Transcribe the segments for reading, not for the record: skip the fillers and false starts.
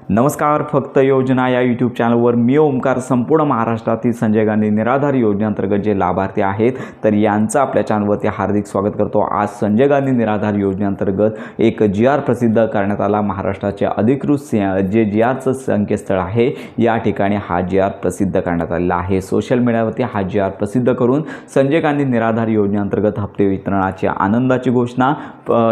नमस्कार. फक्त योजना या यूट्यूब चॅनलवर मी ओमकार संपूर्ण महाराष्ट्रातील संजय गांधी निराधार योजनेअंतर्गत जे लाभार्थी आहेत तर यांचं आपल्या चॅनलवरती हार्दिक स्वागत करतो. आज संजय गांधी निराधार योजनेअंतर्गत एक GR प्रसिद्ध करण्यात आला. महाराष्ट्राचे अधिकृत जे GRचं संकेतस्थळ आहे या ठिकाणी हा GR प्रसिद्ध करण्यात आलेला आहे. सोशल मीडियावरती हा GR प्रसिद्ध करून संजय गांधी निराधार योजनेअंतर्गत हप्ते वितरणाची आनंदाची घोषणा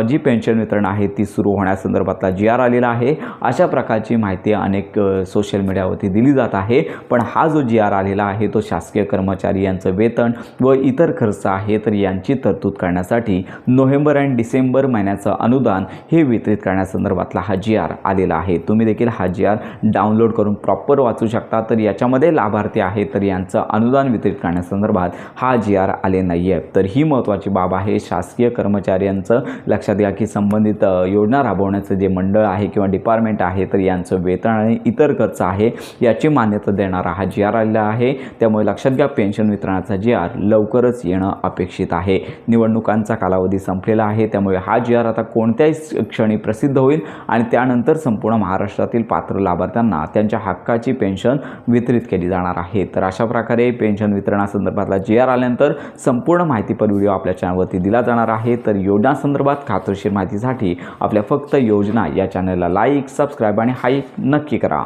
जी पेन्शन वितरण आहे ती सुरू होण्यासंदर्भातला GR आलेला आहे. अशा प्रकारची माहिती अनेक सोशल मीडियावरती दिली जात आहे. पण हा जो GR आलेला आहे तो शासकीय कर्मचारी यांचं वेतन व इतर खर्च आहे तर यांची तरतूद करण्यासाठी नोव्हेंबर आणि डिसेंबर महिन्याचं अनुदान हे वितरित करण्यासंदर्भातला हा GR आलेला आहे. तुम्ही देखील हा GR डाउनलोड करून प्रॉपर वाचू शकता. तर याच्यामध्ये लाभार्थी आहे तर यांचं अनुदान वितरित करण्यासंदर्भात हा GR आले नाही आहे. तर ही महत्त्वाची बाब आहे. शासकीय कर्मचाऱ्यांचं लक्षात घ्या की संबंधित योजना राबवण्याचं जे मंडळ आहे किंवा डिपार्टमेंट आहे तर यांचं वेतन आणि इतर खर्च आहे याची मान्यता देणारा हा GR आलेला आहे. त्यामुळे लक्षात घ्या पेन्शन वितरणाचा GR लवकरच येणं अपेक्षित आहे. निवडणुकांचा कालावधी संपलेला आहे त्यामुळे हा GR आता कोणत्याही क्षणी प्रसिद्ध होईल आणि त्यानंतर संपूर्ण महाराष्ट्रातील पात्र लाभार्थ्यांना त्यांच्या हक्काची पेन्शन वितरित केली जाणार आहे. तर अशा प्रकारे पेन्शन वितरणासंदर्भातला GR आल्यानंतर संपूर्ण माहितीपर व्हिडिओ आपल्या चॅनलवरती दिला जाणार आहे. तर योजनासंदर्भात खात्रीशीर माहितीसाठी आपल्या फक्त योजना या चॅनलला लाईक, सबस्क्राईब आणि हाईक नक्की करा.